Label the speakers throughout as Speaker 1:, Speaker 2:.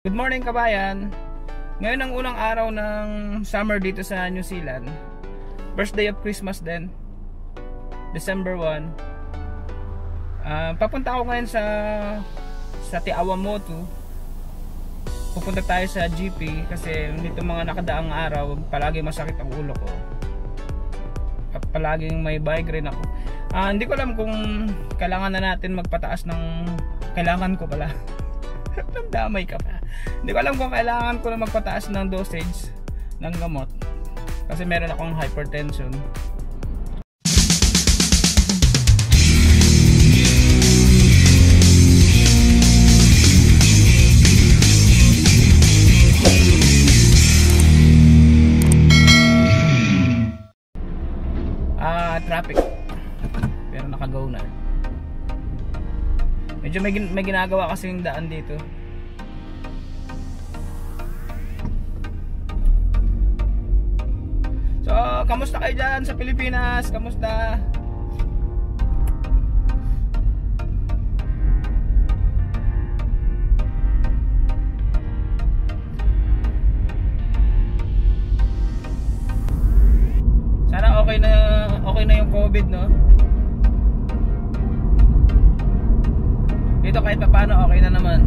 Speaker 1: Good morning kabayan. Ngayon ang unang araw ng summer dito sa New Zealand. First day of Christmas din. December 1. Papunta ako ngayon sa Te Awamotu. Pupunta tayo sa GP kasi nito mga nakadaang araw palagi masakit ang ulo ko. Palaging may migraine ako. Hindi ko alam kung kailangan na natin magpataas ng kailangan ko pala. Damay ka pa. Hindi ko alam kung kailangan ko na magpataas ng dosage ng gamot kasi meron akong hypertension. Traffic pero nakagaw na. Medyo may ginagawa kasi yung daan dito. So, kamusta kayo dyan sa Pilipinas? Kamusta? Sana okay na yung COVID, no? Dito kahit paano okay na naman.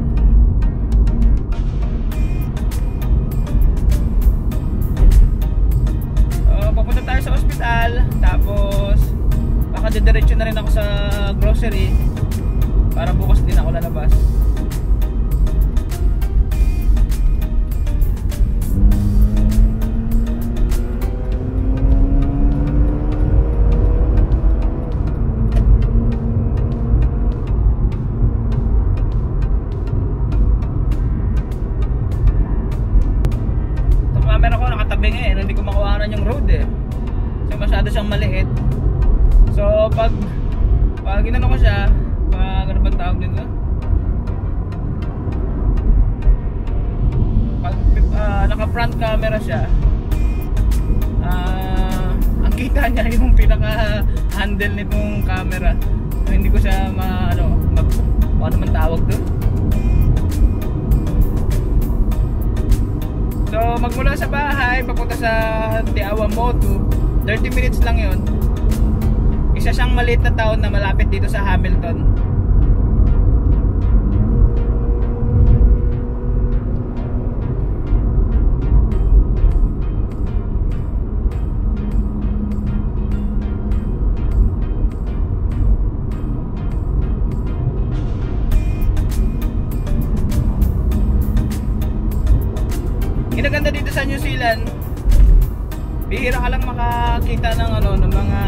Speaker 1: Papunta tayo sa ospital, tapos baka didiretso na rin ako sa grocery para bukas din ako lalabas. Hindi ko makuhanan yung road eh kasi masyado siyang maliit. So pag ginano ko siya, ano bang tawag dito? Pag naka front camera siya, ang kita niya yung pinaka handle nitong camera. So hindi ko siya ano man tawag doon. So magmula sa bahay papunta sa Te Awamotu, 30 minutes lang yun. Isa siyang maliit na town na malapit dito sa Hamilton. Ginaganda dito sa New Zealand, bihira ka lang makakita ng ng mga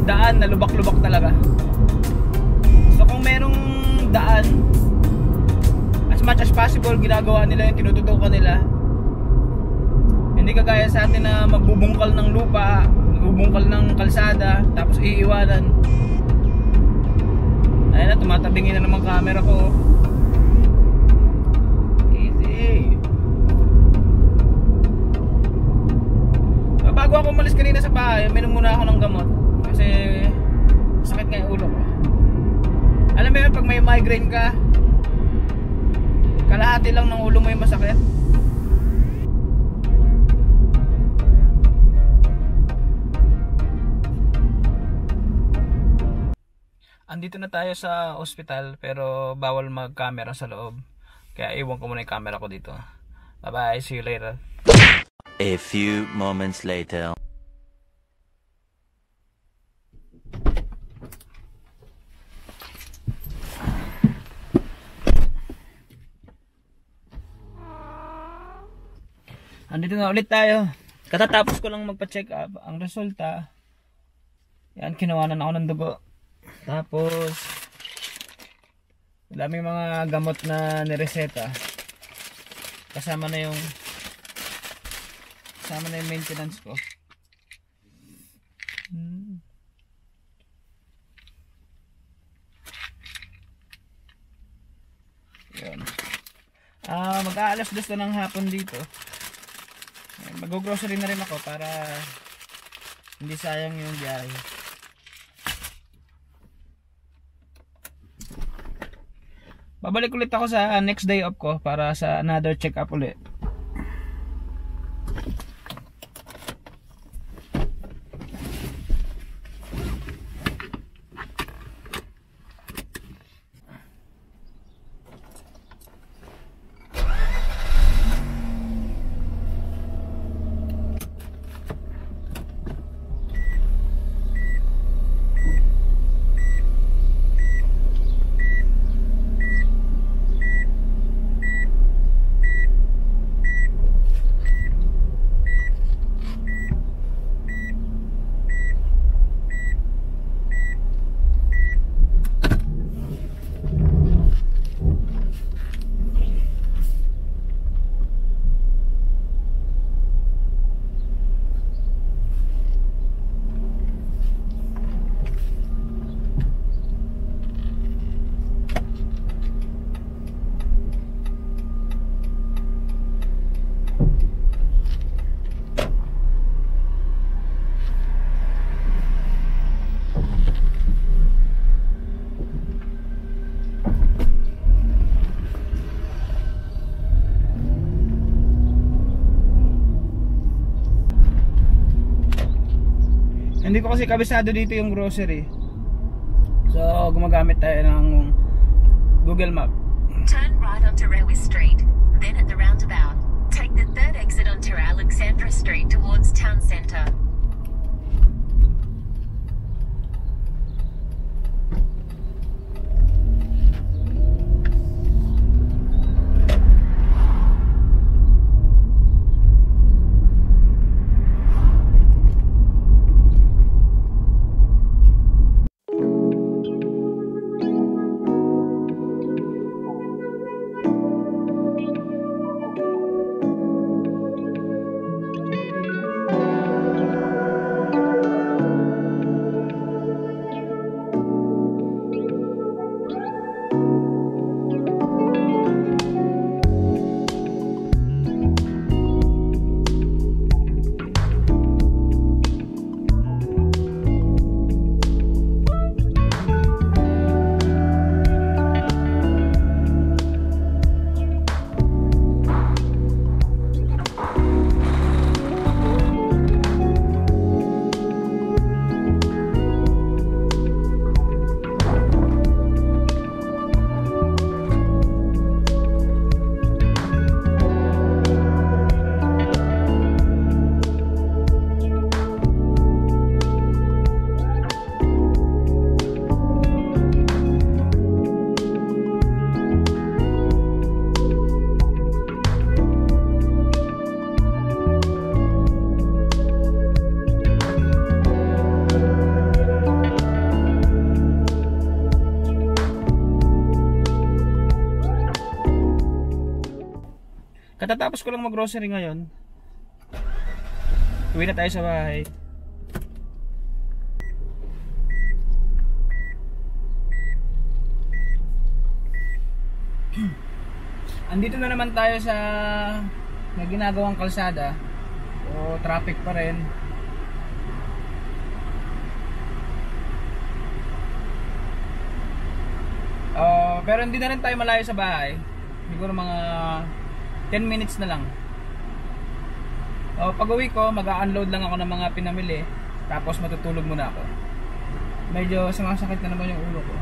Speaker 1: daan na lubak-lubak talaga. So kung merong daan, as much as possible ginagawa nila yung tinututukan nila. Hindi kagaya sa atin na magbubungkal ng lupa, magbubungkal ng kalsada tapos iiwanan. Ayun na, tumatabingin na naman camera ko. Bago ako umalis kanina sa bahay, minom muna ako ng gamot kasi sakit nga yung ulo ko. Alam mo yun, pag may migraine ka, kalahati lang ng ulo mo yung masakit. Andito na tayo sa ospital pero bawal mag-camera sa loob, kaya iwan ko muna yung camera ko dito. Bye bye, see you later.
Speaker 2: A few moments later.
Speaker 1: Andito na ulit tayo. Katatapos ko lang magpa-check up. Ang resulta, yan, kinawanan ako ng dugo. Tapos daming mga gamot na nireseta. Kasama na yung maintenance ko. Yan. Mag-aalas 2 na ng hapon dito. Mag-grocery na rin ako para hindi sayang yung biyahe. Babalik ulit ako sa next day off ko para sa another check up ulit. Hindi ko kasi kabisado dito yung grocery. So gumagamit tayo ng Google Map.
Speaker 3: Turn right onto Railway Street. Then at the roundabout, take the third exit onto Alexandra Street towards Town Centre.
Speaker 1: Katatapos ko lang mag-grocery ngayon. Uwi na tayo sa bahay. Andito na naman tayo sa may ginagawang kalsada. O traffic pa rin. Pero hindi na rin tayo malayo sa bahay. Siguro mga 10 minutes na lang. Pag uwi ko, mag-unload lang ako ng mga pinamili. Tapos matutulog muna ako. Medyo sumasakit na naman yung ulo ko.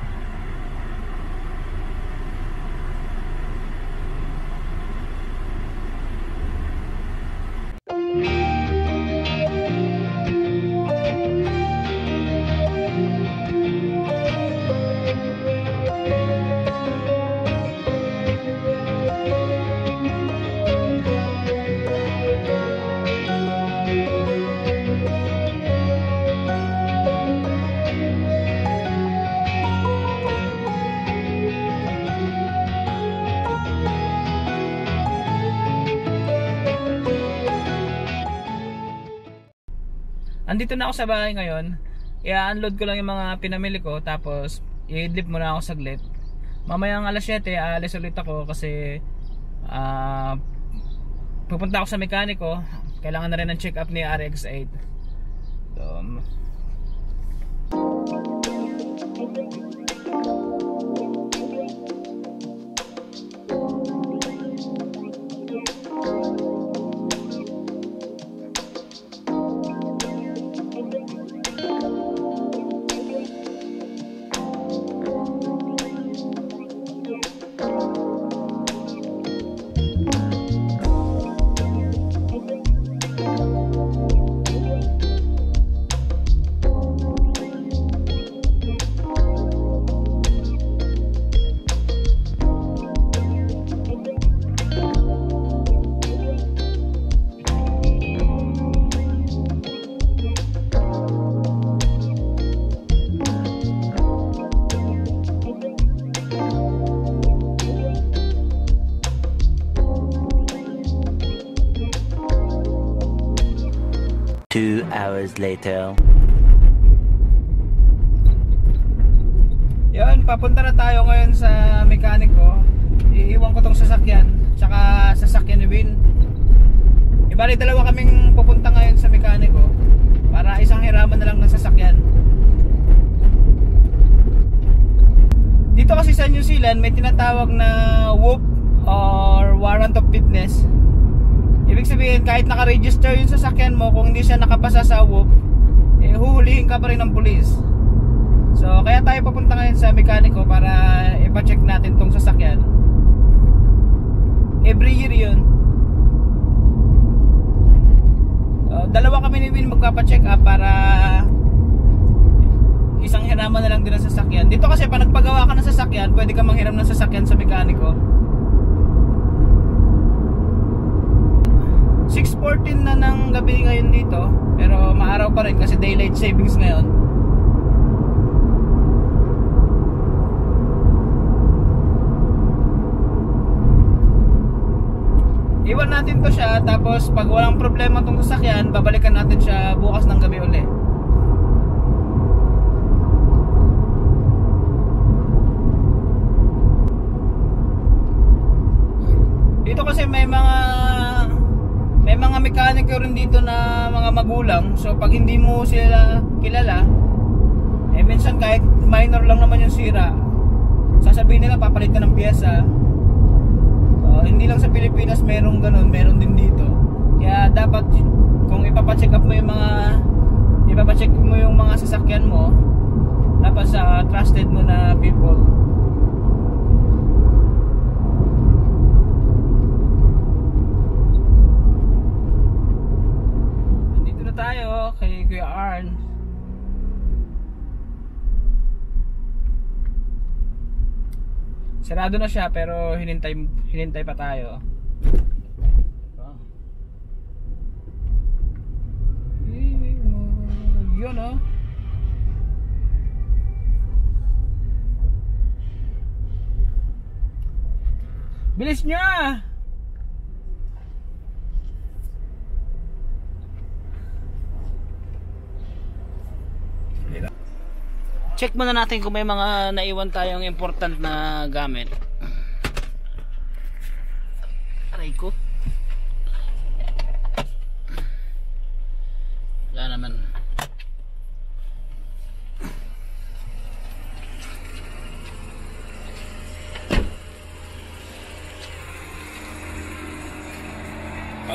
Speaker 1: Andito na ako sa bahay ngayon. I-unload ko lang yung mga pinamili ko. Tapos i-idlip muna ako saglit. Mamayang alas 7 aalis ulit ako kasi pupunta ako sa mekaniko. Kailangan na rin ng check up ni RX8.
Speaker 2: 2 hours later.
Speaker 1: Yun, papunta na tayo ngayon sa mekaniko. Iiwan ko tong sasakyan, tsaka sasakyan ni Win. Ibali dalawa kaming pupunta ngayon sa mekaniko para isang hiraman na lang ng sasakyan. Dito kasi sa New Zealand may tinatawag na WOP or Warrant of Fitness. Ibig sabihin kahit naka-register yung sasakyan mo, kung hindi siya nakapasa sa WOP, huhulihin ka pa rin ng pulis. So kaya tayo papunta ngayon sa mekaniko para ipa-check natin tong sasakyan. Every year yun. Dalawa kami ni Win magpapa-check up para isang hiraman na lang din ang sasakyan. Dito kasi pag nagpagawa ka ng sasakyan, pwede ka manghiram ng sasakyan sa mekaniko. 6:14 na ng gabi ngayon dito, pero maaraw pa rin kasi daylight savings ngayon. Iwan natin to siya, tapos pag walang problema tong sasakyan, babalikan natin siya bukas ng gabi uli. Dito kasi may mga mekaniko rin dito na mga magulang. So pag hindi mo sila kilala, minsan kahit minor lang naman yung sira, sasabihin nila papalit ka ng piyesa. Hindi lang sa Pilipinas merong ganun, meron din dito. Kaya dapat kung ipapacheck mo yung mga sasakyan mo, dapat sa trusted mo na people. Nandito na tayo kay Kuya Arn. Sarado na siya pero hinintay pa tayo. Yun oh. Bilis niya! Check muna natin kung may mga naiwan tayong important na gamit. Aray ko. Wala naman.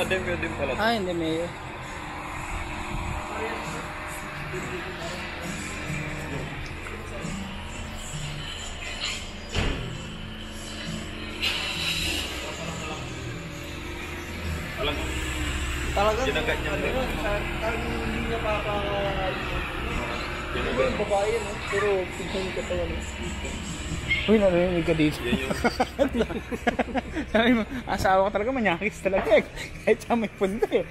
Speaker 4: Dem pala.
Speaker 1: Hindi may.
Speaker 4: Talaga? Ginagat niya mo.
Speaker 1: Hindi niya yung babae no? Pero tignan yung katawan. Uy, narinig ka dito. Sabi mo, asawa ko talaga manyakis talaga eh. Kahit siya may punta eh.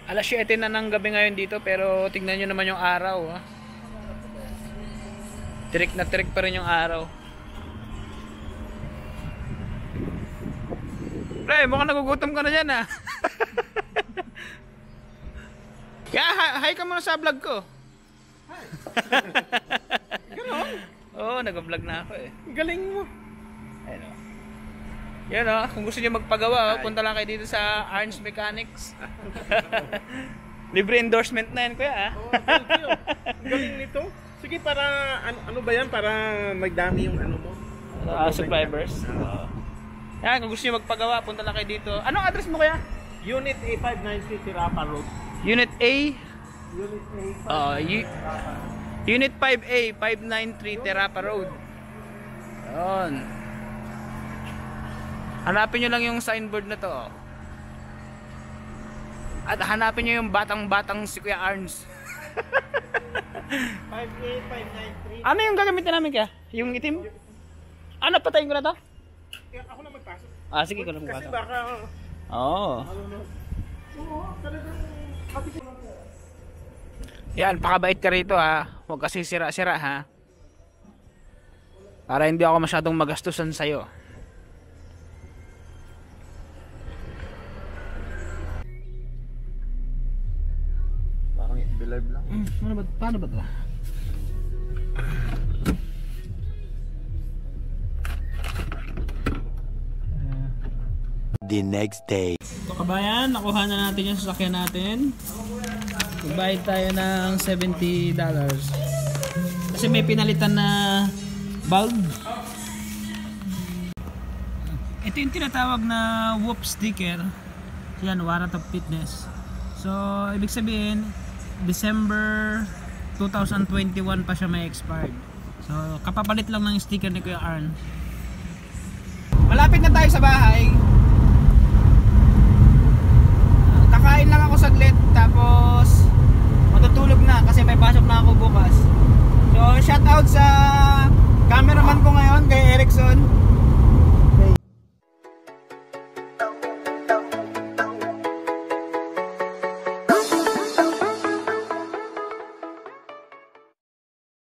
Speaker 1: Alas 7 na ng gabi ngayon dito pero tingnan nyo naman yung araw ha. Tirik na tirik pa rin yung araw. Pre, mukhang nagugutom ka na dyan ha. Hi ka muna sa vlog ko. Hi. Ganon? Oo, nag-vlog na ako eh.
Speaker 4: Galing mo.
Speaker 1: Ayun o. Yan o, kung gusto niyo magpagawa, punta lang kayo dito sa Arns Mechanics. Libre endorsement na yan kuya ha.
Speaker 4: Oh, thank you. Galing nito. Sige, para ano ba yan? Para magdami yung ano mo?
Speaker 1: Subscribers. Yan, kung gusto niyo magpagawa, punta lang kayo dito. Anong address mo kuya?
Speaker 4: Unit A593 Tirapa Road.
Speaker 1: Unit A?
Speaker 4: Unit A593
Speaker 1: Unit 5A, 593 Tirapa Road. Yun. Hanapin nyo lang yung signboard na to. At hanapin nyo yung batang-batang si Kuya Arns.
Speaker 4: 5A, 593.
Speaker 1: Ano yung gagamitin namin kaya? Yung itim? Ano, patayin ko na to?
Speaker 4: Ako na magpasok.
Speaker 1: Sige ko na
Speaker 4: Kasi
Speaker 1: magpasok.
Speaker 4: baka...
Speaker 1: Oo.
Speaker 4: Oo, talagang...
Speaker 1: Yan, pakabait ka rito ha. Huwag kasi sira-sira ha. para hindi ako masyadong magastusan sa'yo.
Speaker 4: Parang i-live lang.
Speaker 1: Paano ba ito?
Speaker 2: The next day.
Speaker 1: So kabayan, nakuha na natin yung sasakyan natin. Magbayad tayo ng $70 kasi may pinalitan na bulb. Ito yung tinatawag na whoop sticker. Yan, warrant of fitness. So ibig sabihin December 2021 pa siya may expired. So kapapalit lang ng sticker ni Kuya Arn. Malapit na tayo sa bahay. Kakain lang ako saglit,